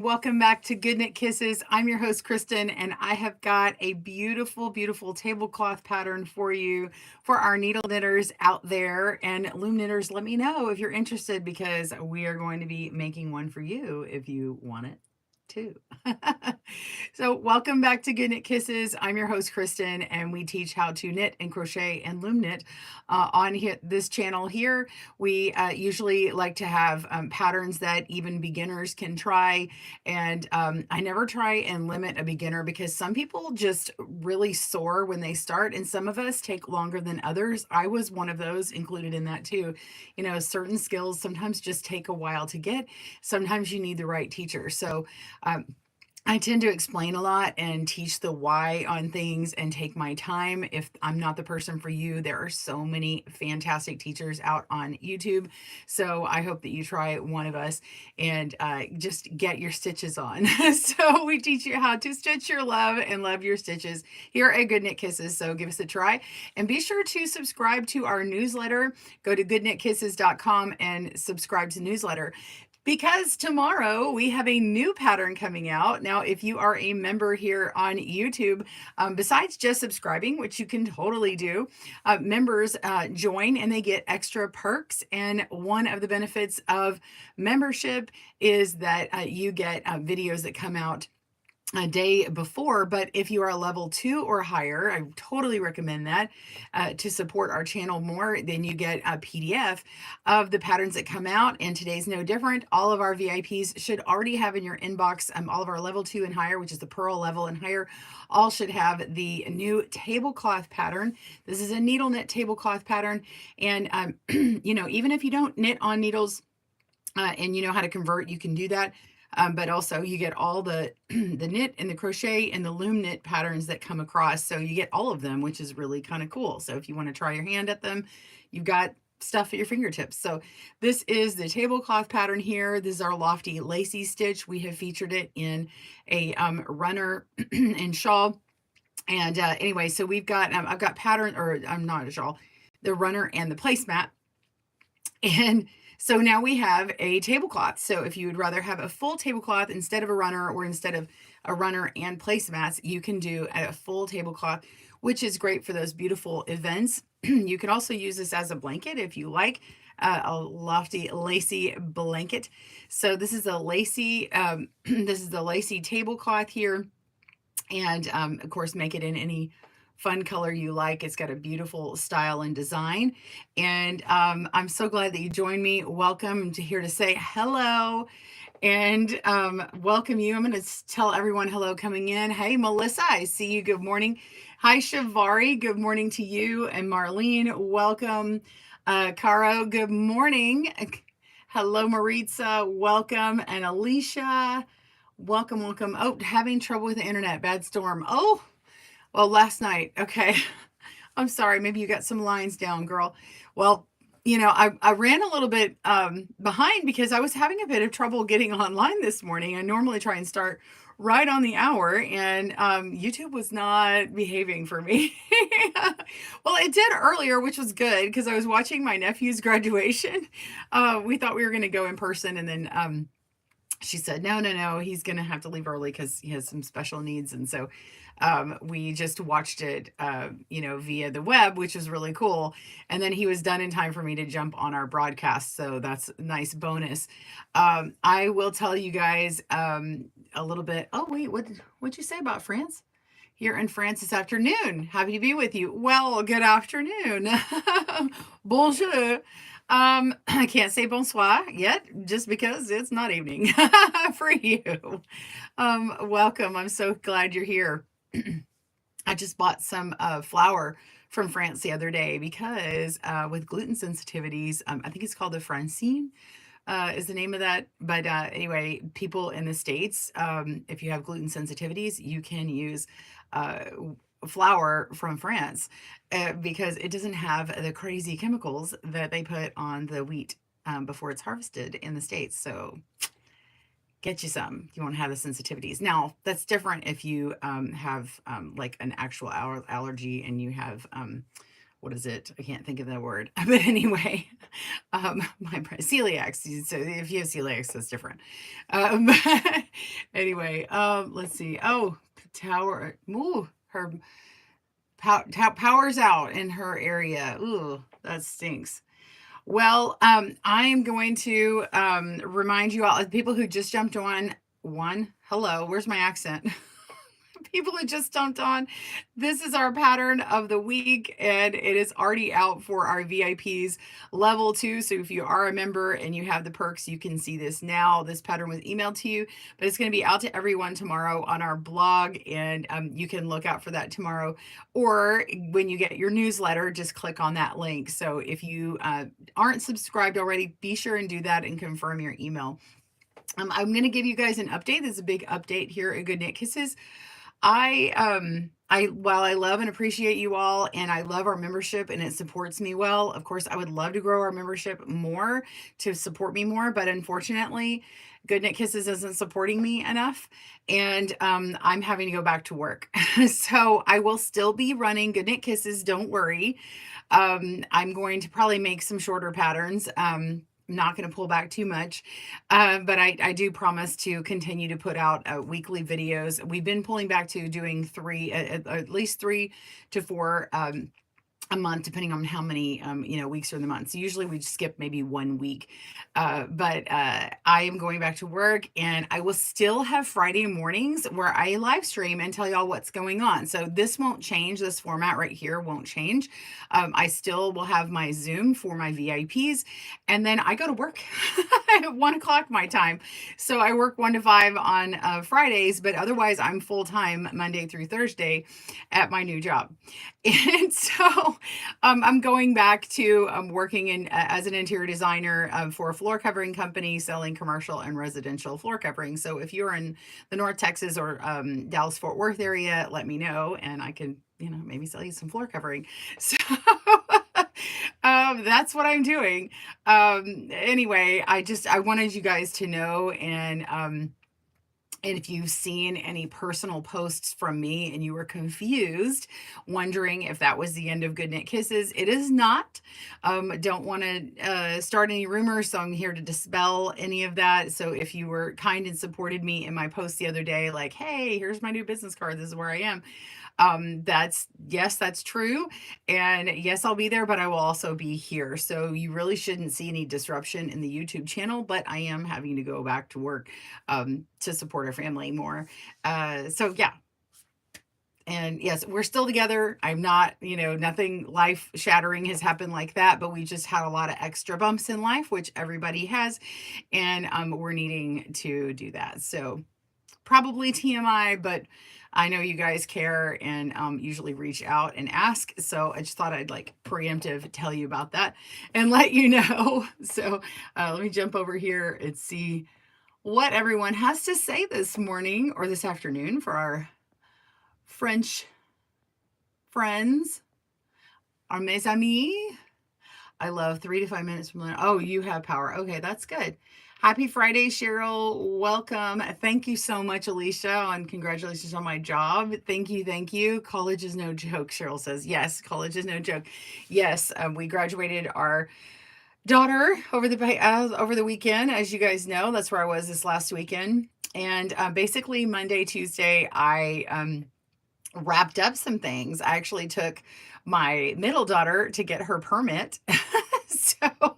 Welcome back to Good Knit Kisses. I'm your host, Kristen, and I have got a beautiful, beautiful tablecloth pattern for you for our needle knitters out there. And loom knitters, let me know if you're interested because we are going to be making one for you if you want it too. So welcome back to Good Knit Kisses. I'm your host, Kristen, and we teach how to knit and crochet and loom knit on this channel here. We usually like to have patterns that even beginners can try, and I never try and limit a beginner because some people just really soar when they start, and some of us take longer than others. I was one of those included in that too. You know, certain skills sometimes just take a while to get. Sometimes you need the right teacher. So um, I tend to explain a lot and teach the why on things and take my time. If I'm not the person for you, there are so many fantastic teachers out on YouTube. So I hope that you try one of us and just get your stitches on. So we teach you how to stitch your love and love your stitches here at Good Knit Kisses. So give us a try and be sure to subscribe to our newsletter. Go to goodknitkisses.com and subscribe to the newsletter because tomorrow we have a new pattern coming out. Now, if you are a member here on YouTube, besides just subscribing, which you can totally do, members join and they get extra perks. And one of the benefits of membership is that you get videos that come out a day before. But if you are a level 2 or higher, I totally recommend that to support our channel more. Then you get a PDF of the patterns that come out, and today's no different. All of our VIPs should already have in your inbox, all of our level 2 and higher, which is the pearl level and higher, all should have the new tablecloth pattern. This is a needle knit tablecloth pattern, and you know, even if you don't knit on needles and you know how to convert, you can do that. But also you get all the the knit and the crochet and the loom knit patterns that come across. So you get all of them, which is really kind of cool. So if you want to try your hand at them, you've got stuff at your fingertips. So this is the tablecloth pattern here. This is our lofty lacy stitch. We have featured it in a runner and shawl. And anyway, so we've got, I've got pattern, or I'm not a shawl, the runner and the placemat. And so now we have a tablecloth. So if you would rather have a full tablecloth instead of a runner, or instead of a runner and placemats, you can do a full tablecloth, which is great for those beautiful events. You can also use this as a blanket if you like, a lofty lacy blanket. So this is a lacy, this is the lacy tablecloth here. And of course, make it in any fun color you like. It's got a beautiful style and design. And I'm so glad that you joined me. Welcome to here to say hello and welcome you. I'm going to tell everyone hello coming in. Hey, Melissa, I see you. Good morning. Hi, Shivari. Good morning to you. And Marlene, welcome. Caro, good morning. Hello, Maritza. Welcome. And Alicia, welcome, welcome. Oh, having trouble with the internet. Bad storm. Oh, well, last night. Okay. I'm sorry. Maybe you got some lines down, girl. Well, you know, I ran a little bit behind because I was having a bit of trouble getting online this morning. I normally try and start right on the hour, and YouTube was not behaving for me. Well, it did earlier, which was good because I was watching my nephew's graduation. We thought we were going to go in person, and then she said, no, no, no, he's going to have to leave early because he has some special needs. And so we just watched it, you know, via the web, which was really cool. And then he was done in time for me to jump on our broadcast. So that's a nice bonus. I will tell you guys a little bit. Oh, wait, what'd you say about France? Here in France this afternoon. Happy to be with you. Well, good afternoon. Bonjour. I can't say bonsoir yet just because it's not evening for you. Welcome. I'm so glad you're here. I just bought some flour from France the other day because with gluten sensitivities, I think it's called the Francine is the name of that. But anyway, people in the States, if you have gluten sensitivities, you can use uh, flour from France because it doesn't have the crazy chemicals that they put on the wheat before it's harvested in the States. So get you some. You won't have the sensitivities. Now, that's different if you have like an actual allergy and you have what is it? I can't think of that word. But anyway, celiac. So if you have celiac, that's different. Um, anyway, let's see. Oh, tower. Ooh, her power's out in her area. Ooh, that stinks. Well, I'm going to remind you all, people who just jumped on. One, hello. Where's my accent? People who just jumped on, this is our pattern of the week, and it is already out for our VIPs level 2. So if you are a member and you have the perks, you can see this now. This pattern was emailed to you, but it's going to be out to everyone tomorrow on our blog, and you can look out for that tomorrow. Or when you get your newsletter, just click on that link. So if you aren't subscribed already, be sure and do that and confirm your email. I'm going to give you guys an update. This is a big update here at Good Knit Kisses. While I love and appreciate you all, and I love our membership and it supports me well, of course, I would love to grow our membership more to support me more, but unfortunately, Good Knit Kisses isn't supporting me enough, and I'm having to go back to work. So I will still be running Good Knit Kisses, don't worry. I'm going to probably make some shorter patterns. Not going to pull back too much, but I do promise to continue to put out weekly videos. We've been pulling back to doing at least 3 to 4 a month, depending on how many weeks are in the month. So usually we skip maybe 1 week, but I am going back to work, and I will still have Friday mornings where I live stream and tell y'all what's going on. So this won't change. This format right here won't change. I still will have my Zoom for my VIPs, and then I go to work at 1 o'clock my time. So I work 1 to 5 on Fridays, but otherwise I'm full time Monday through Thursday at my new job. And so I'm going back to working as an interior designer for a floor covering company selling commercial and residential floor covering. So if you're in the North Texas or Dallas Fort Worth area, let me know, and I can maybe sell you some floor covering. So that's what I'm doing. Anyway, I wanted you guys to know, and if you've seen any personal posts from me and you were confused, wondering if that was the end of Good Knit Kisses, it is not. Don't want to start any rumors, so I'm here to dispel any of that. So if you were kind and supported me in my post the other day, like, hey, here's my new business card, this is where I am. That's true. And yes, I'll be there, but I will also be here. So you really shouldn't see any disruption in the YouTube channel, but I am having to go back to work, to support our family more. So yeah. And yes, we're still together. I'm not, nothing life shattering has happened like that, but we just had a lot of extra bumps in life, which everybody has. And, we're needing to do that. So probably TMI, but I know you guys care and usually reach out and ask. So I just thought I'd preemptive tell you about that and let you know. So let me jump over here and see what everyone has to say this morning or this afternoon for our French friends, our mes amis. I love 3 to 5 minutes from oh, you have power. Okay, that's good. Happy Friday, Cheryl. Welcome. Thank you so much, Alicia, and congratulations on my job. Thank you. Thank you. College is no joke, Cheryl says. Yes, college is no joke. Yes, we graduated our daughter over the weekend. As you guys know, that's where I was this last weekend. And basically Monday, Tuesday, I wrapped up some things. I actually took my middle daughter to get her permit. So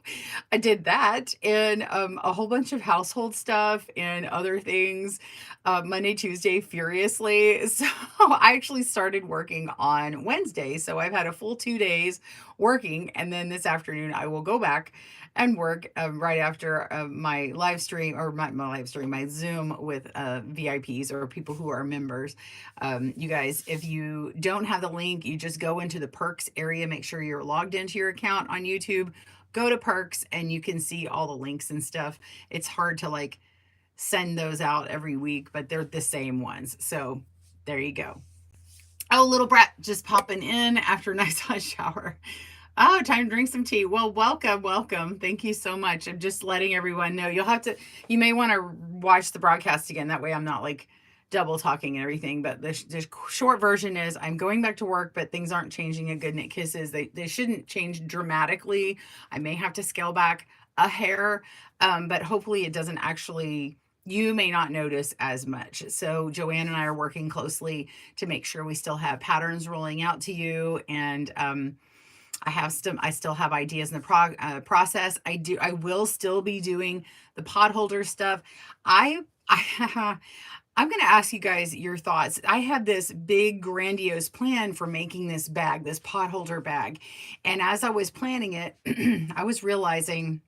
I did that, and a whole bunch of household stuff and other things Monday, Tuesday, furiously. So I actually started working on Wednesday. So I've had a full 2 days working, and then this afternoon I will go back and work right after my live stream, or my Zoom with VIPs or people who are members. You guys, if you don't have the link, you just go into the perks area, make sure you're logged into your account on YouTube, go to perks, and you can see all the links and stuff. It's hard to send those out every week, but they're the same ones. So there you go. Oh, little brat just popping in after a nice hot shower. Oh, time to drink some tea. Well, welcome. Thank you so much. I'm just letting everyone know. You may want to watch the broadcast again. That way I'm not double talking and everything. But the short version is I'm going back to work, but things aren't changing at Good Knit Kisses. They shouldn't change dramatically. I may have to scale back a hair, but hopefully it doesn't actually, you may not notice as much. So Joanne and I are working closely to make sure we still have patterns rolling out to you. And I still have ideas in the process. I will still be doing the pot holder stuff. I I'm going to ask you guys your thoughts. I had this big grandiose plan for making this bag, this pot holder bag. And as I was planning it, I was realizing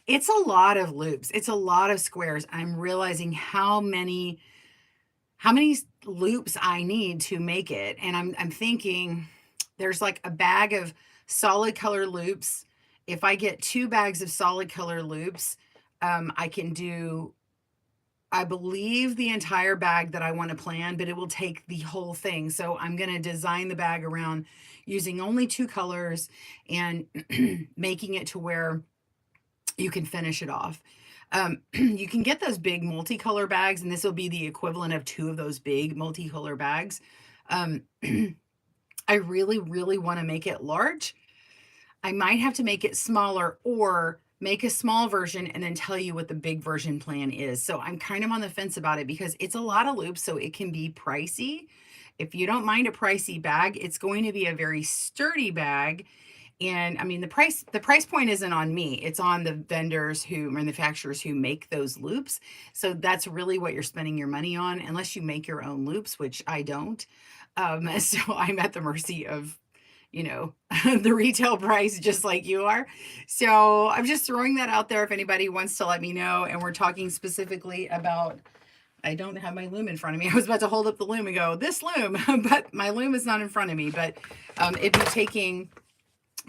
it's a lot of loops. It's a lot of squares. I'm realizing how many loops I need to make it. And I'm thinking there's like a bag of solid color loops. If I get 2 bags of solid color loops, I can do, I believe, the entire bag that I want to plan, but it will take the whole thing. So I'm going to design the bag around using only 2 colors and making it to where you can finish it off. You can get those big multicolor bags, and this will be the equivalent of 2 of those big multicolor bags. I really, really want to make it large. I might have to make it smaller or make a small version and then tell you what the big version plan is. So I'm kind of on the fence about it because it's a lot of loops, so it can be pricey. If you don't mind a pricey bag, it's going to be a very sturdy bag. And I mean, the price point isn't on me. It's on the manufacturers who make those loops. So that's really what you're spending your money on, unless you make your own loops, which I don't. So I'm at the mercy of, the retail price, just like you are. So I'm just throwing that out there if anybody wants to let me know. And we're talking specifically about, I don't have my loom in front of me. I was about to hold up the loom and go, this loom, but my loom is not in front of me. But if you're taking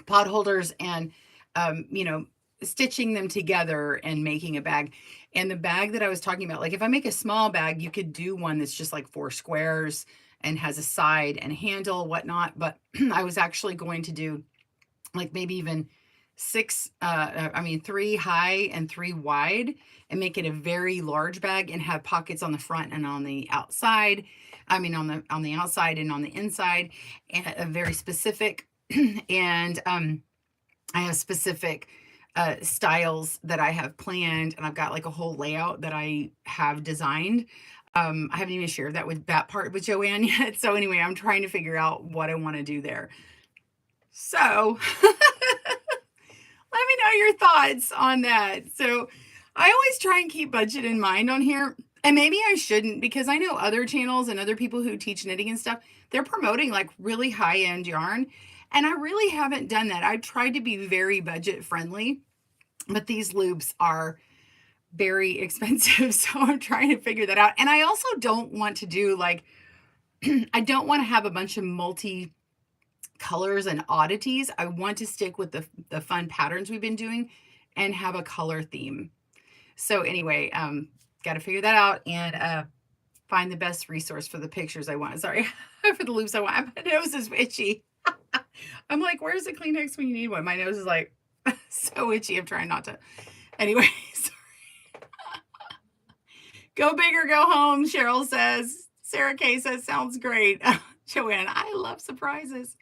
pot holders and, stitching them together and making a bag. And the bag that I was talking about, like if I make a small bag, you could do one that's just like 4 squares and has a side and handle, whatnot. But I was actually going to do like maybe even 3 high and 3 wide and make it a very large bag and have pockets on the front and on the outside. On the outside and on the inside, and a very specific and I have specific styles that I have planned, and I've got like a whole layout that I have designed. I haven't even shared that part with Joanne yet. So anyway, I'm trying to figure out what I want to do there. So let me know your thoughts on that. So I always try and keep budget in mind on here. And maybe I shouldn't, because I know other channels and other people who teach knitting and stuff, they're promoting like really high-end yarn. And I really haven't done that. I've tried to be very budget friendly, but these loops are very expensive. So I'm trying to figure that out. And I also don't want to do like, I don't want to have a bunch of multi colors and oddities. I want to stick with the fun patterns we've been doing and have a color theme. So anyway, got to figure that out and find the best resource for the pictures I want. Sorry, for the loops I want. My nose is itchy. I'm like, where's the Kleenex when you need one? My nose is like so itchy. I'm trying not to. Anyway, sorry. Go big or go home, Cheryl says. Sarah K says, sounds great. Joanne, I love surprises.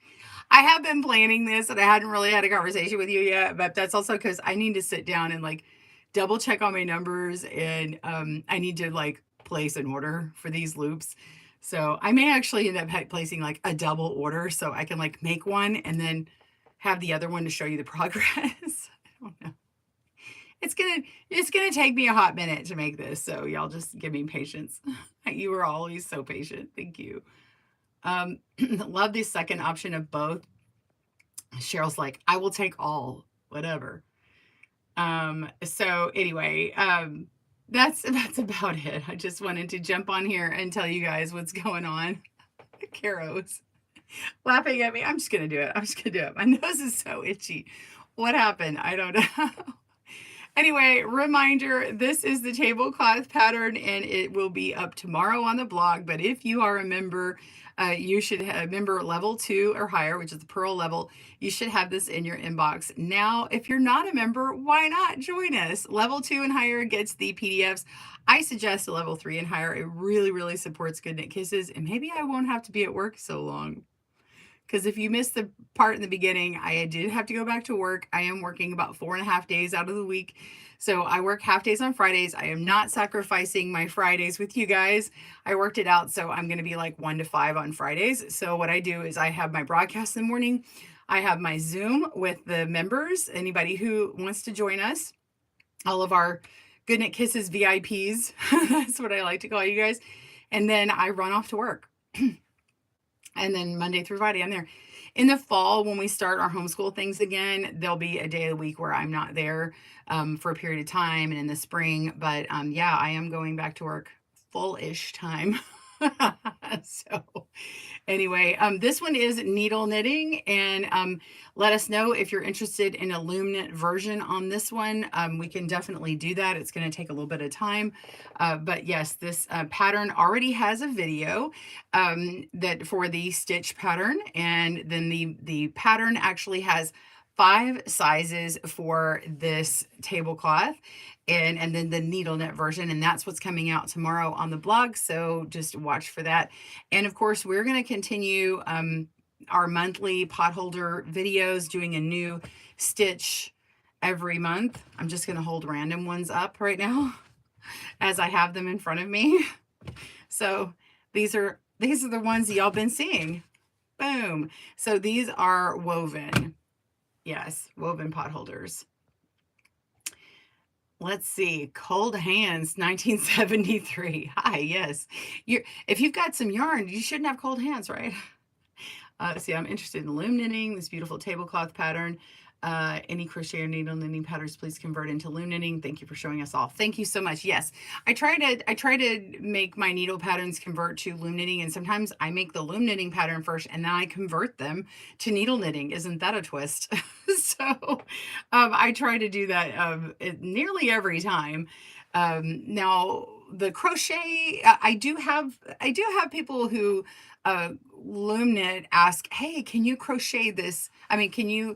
I have been planning this and I hadn't really had a conversation with you yet, but that's also because I need to sit down and like double check on my numbers, and I need to like place an order for these loops. So I may actually end up placing like a double order so I can like make one and then have the other one to show you the progress. I don't know. It's gonna take me a hot minute to make this, so y'all just give me patience. You were always so patient. Thank you. Love the second option of both. Cheryl's like, I will take all, whatever. So anyway, that's about it. I just wanted to jump on here and tell you guys what's going on. Caro's laughing at me. I'm just gonna do it. My nose is so itchy. What happened? I don't know. Anyway, reminder, this is the tablecloth pattern and it will be up tomorrow on the blog. But if you are a member, you should have member level 2 or higher, which is the pearl level. You should have this in your inbox. Now, if you're not a member, why not join us? Level 2 and higher gets the PDFs. I suggest a level 3 and higher. It really, really supports Good Knit Kisses. And maybe I won't have to be at work so long. Because if you missed the part in the beginning, I did have to go back to work. I am working about 4.5 days out of the week. So I work half days on Fridays. I am not sacrificing my Fridays with you guys. I worked it out. So I'm going to be like 1 to 5 on Fridays. So what I do is I have my broadcast in the morning. I have my Zoom with the members, anybody who wants to join us, all of our Good Knit Kisses VIPs. That's what I like to call you guys. And then I run off to work. And then Monday through Friday, I'm there. In the fall, when we start our homeschool things again, there'll be a day of the week where I'm not there for a period of time, and in the spring. But yeah, I am going back to work full-ish time. So anyway, this one is needle knitting, and let us know if you're interested in a loom knit version on this one. We can definitely do that. It's going to take a little bit of time, but yes, this pattern already has a video that for the stitch pattern, and then the pattern actually has 5 sizes for this tablecloth, and then the needle knit version, and that's what's coming out tomorrow on the blog, so just watch for that. And of course, we're going to continue our monthly potholder videos, doing a new stitch every month. I'm just going to hold random ones up right now as I have them in front of me. So these are the ones y'all been seeing. Boom. So these are woven. Yes, woven potholders. Let's see. Cold Hands, 1973. Hi, yes. If you've got some yarn, you shouldn't have cold hands, right? See, I'm interested in loom knitting, this beautiful tablecloth pattern. Any crochet or needle knitting patterns, please convert into loom knitting. Thank you for showing us all. Thank you so much. Yes, I try to make my needle patterns convert to loom knitting, and sometimes I make the loom knitting pattern first, and then I convert them to needle knitting. Isn't that a twist? So I try to do that nearly every time. Now the crochet, I do have people who loom knit ask, hey, can you crochet this? I mean, can you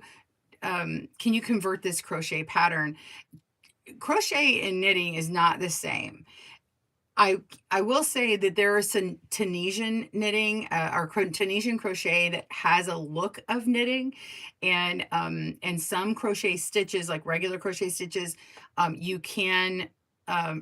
convert this crochet pattern? Crochet and knitting is not the same. I will say that there is some Tunisian knitting or Tunisian crochet that has a look of knitting, and some crochet stitches, like regular crochet stitches, you can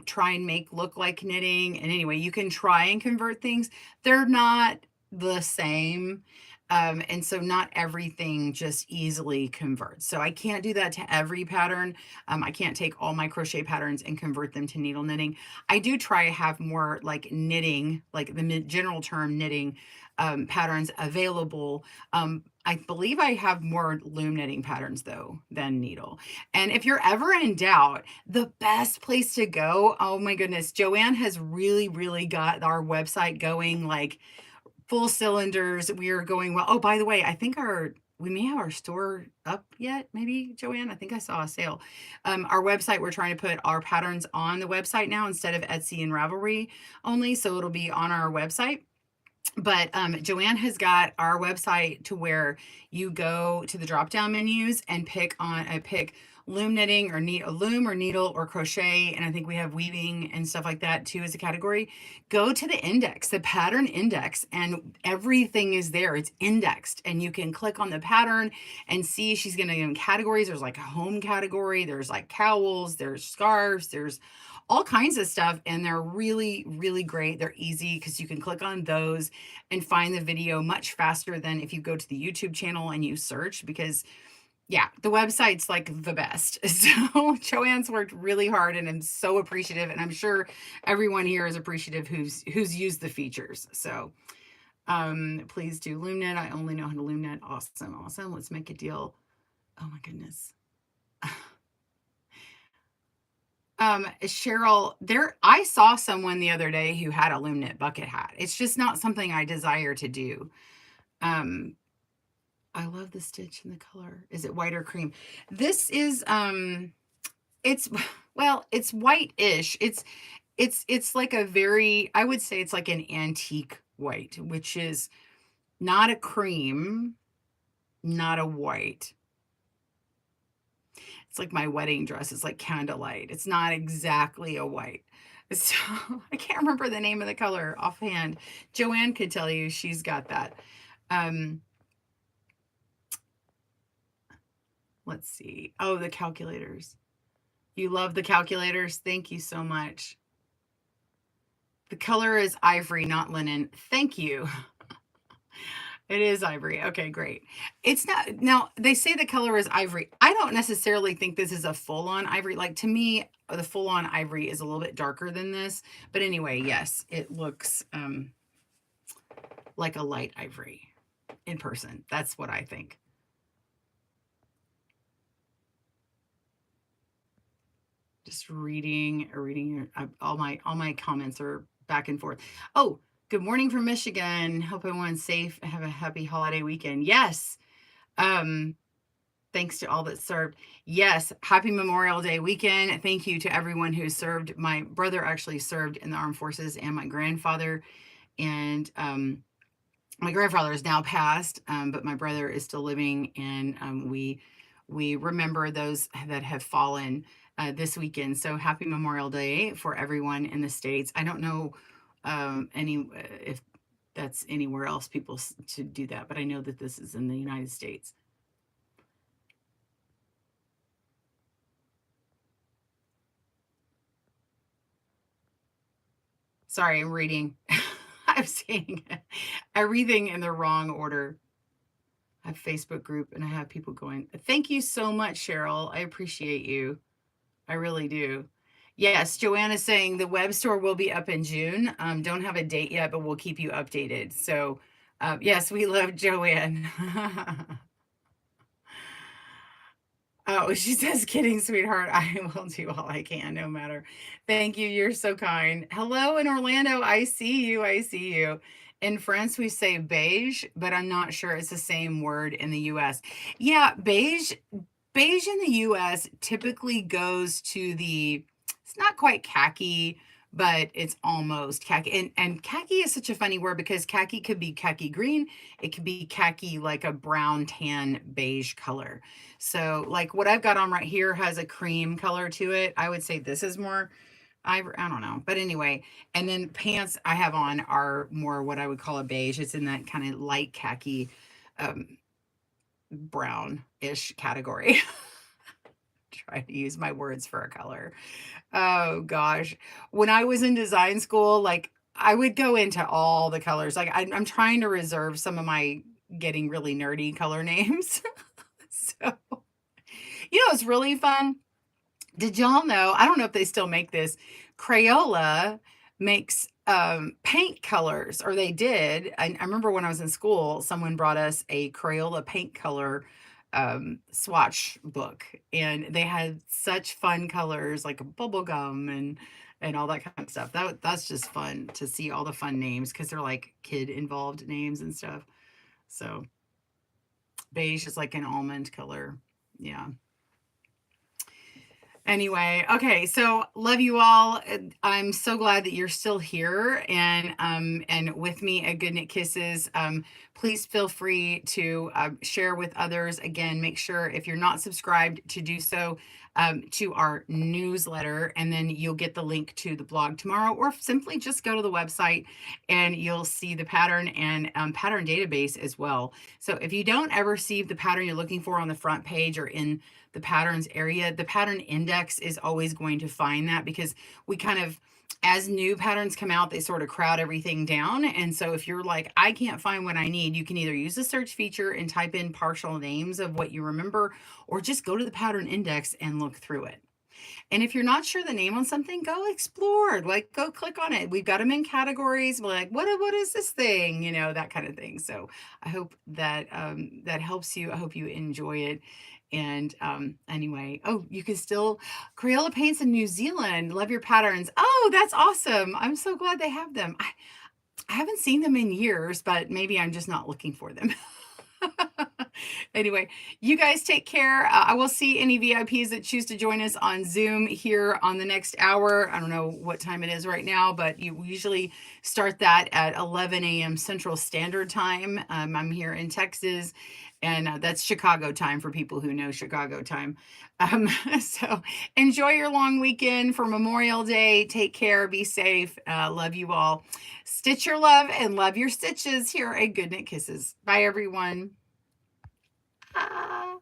try and make look like knitting. And anyway, you can try and convert things. They're not the same. And so not everything just easily converts. So I can't do that to every pattern. I can't take all my crochet patterns and convert them to needle knitting. I do try to have more like knitting, like the general term knitting patterns available. I believe I have more loom knitting patterns though than needle. And if you're ever in doubt, the best place to go, oh my goodness, Joanne has really, really got our website going like full cylinders. We are going well. Oh, by the way, I think we may have our store up yet, maybe, Joanne. I think I saw a sale. Our website, we're trying to put our patterns on the website now instead of Etsy and Ravelry only. So it'll be on our website. But Joanne has got our website to where you go to the drop down menus and pick loom knitting or loom or needle or crochet, and I think we have weaving and stuff like that too as a category. Go to the index, the pattern index, and everything is there. It's indexed, and you can click on the pattern and see she's going to give categories. There's like a home category, there's like cowls, there's scarves, there's all kinds of stuff, and they're really, really great. They're easy because you can click on those and find the video much faster than if you go to the YouTube channel and you search, because yeah, the website's like the best. So Joanne's worked really hard, and I'm so appreciative, and I'm sure everyone here is appreciative who's used the features. So please do loom knit. I only know how to loom knit. Awesome. Let's make a deal. Oh my goodness. Cheryl, I saw someone the other day who had a loom knit bucket hat. It's just not something I desire to do. I love the stitch and the color. Is it white or cream? This is It's well, it's white-ish. It's like a very, I would say it's like an antique white, which is not a cream, not a white. It's like my wedding dress. It's like candlelight. It's not exactly a white. So I can't remember the name of the color offhand. Joanne could tell you, she's got that. Um, let's see. Oh, the calculators. You love the calculators. Thank you so much. The color is ivory, not linen. Thank you. It is ivory. Okay, great. It's not, now they say the color is ivory. I don't necessarily think this is a full-on ivory. Like to me, the full-on ivory is a little bit darker than this. But anyway, yes, it looks like a light ivory in person. That's what I think. Just reading all my comments are back and forth. Oh, good morning from Michigan. Hope everyone's safe and have a happy holiday weekend. Yes. Um, Thanks to all that served. Yes, happy Memorial Day weekend. Thank you to everyone who served. My brother actually served in the armed forces, and my grandfather. And my grandfather is now passed, but my brother is still living, and we remember those that have fallen this weekend. So happy Memorial Day for everyone in the States. I don't know any if that's anywhere else people to do that, but I know that this is in the United States. Sorry, I'm reading. I'm saying everything in the wrong order. I have Facebook group and I have people going, thank you so much, Cheryl. I appreciate you. I really do. Yes, Joanna's saying the web store will be up in June. Don't have a date yet, but we'll keep you updated. So, yes, we love Joanne. Oh, she says, kidding, sweetheart. I will do all I can, no matter. Thank you. You're so kind. Hello in Orlando. I see you. I see you. In France, we say beige, but I'm not sure it's the same word in the US. Yeah, beige in the US typically goes to the, it's not quite khaki, but it's almost khaki. And khaki is such a funny word because khaki could be khaki green. It could be khaki like a brown, tan, beige color. So like what I've got on right here has a cream color to it. I would say this is more ivory. I don't know. But anyway, and then pants I have on are more what I would call a beige. It's in that kind of light khaki, um, brown-ish category. Try to use my words for a color. Oh gosh. When I was in design school, like I would go into all the colors. Like I'm trying to reserve some of my getting really nerdy color names. So, it's really fun. Did y'all know? I don't know if they still make this. Crayola makes paint colors, or they did. I remember when I was in school, someone brought us a Crayola paint color swatch book, and they had such fun colors like bubble gum and all that kind of stuff. That's just fun to see all the fun names because they're like kid involved names and stuff. So beige is like an almond color. Yeah. Anyway, okay, so love you all. I'm so glad that you're still here and with me at Good Knit Kisses. Please feel free to share with others. Again, make sure if you're not subscribed to do so to our newsletter, and then you'll get the link to the blog tomorrow, or simply just go to the website and you'll see the pattern and pattern database as well. So if you don't ever see the pattern you're looking for on the front page or in the patterns area, the pattern index is always going to find that, because we kind of, as new patterns come out, they sort of crowd everything down. And so if you're like, I can't find what I need, you can either use the search feature and type in partial names of what you remember, or just go to the pattern index and look through it. And if you're not sure the name on something, go explore, like go click on it. We've got them in categories. We're like, what is this thing? That kind of thing. So I hope that that helps you. I hope you enjoy it. And anyway, oh, you can still Crayola paints in New Zealand. Love your patterns. Oh, that's awesome. I'm so glad they have them. I haven't seen them in years, but maybe I'm just not looking for them. Anyway, you guys take care. I will see any VIPs that choose to join us on Zoom here on the next hour. I don't know what time it is right now, but you usually start that at 11 a.m. Central Standard Time. I'm here in Texas, and that's Chicago time for people who know Chicago time. Um, so enjoy your long weekend for Memorial Day. Take care. Be safe. Love you all. Stitch your love and love your stitches here at Good Knit Kisses. Bye, everyone. Ah.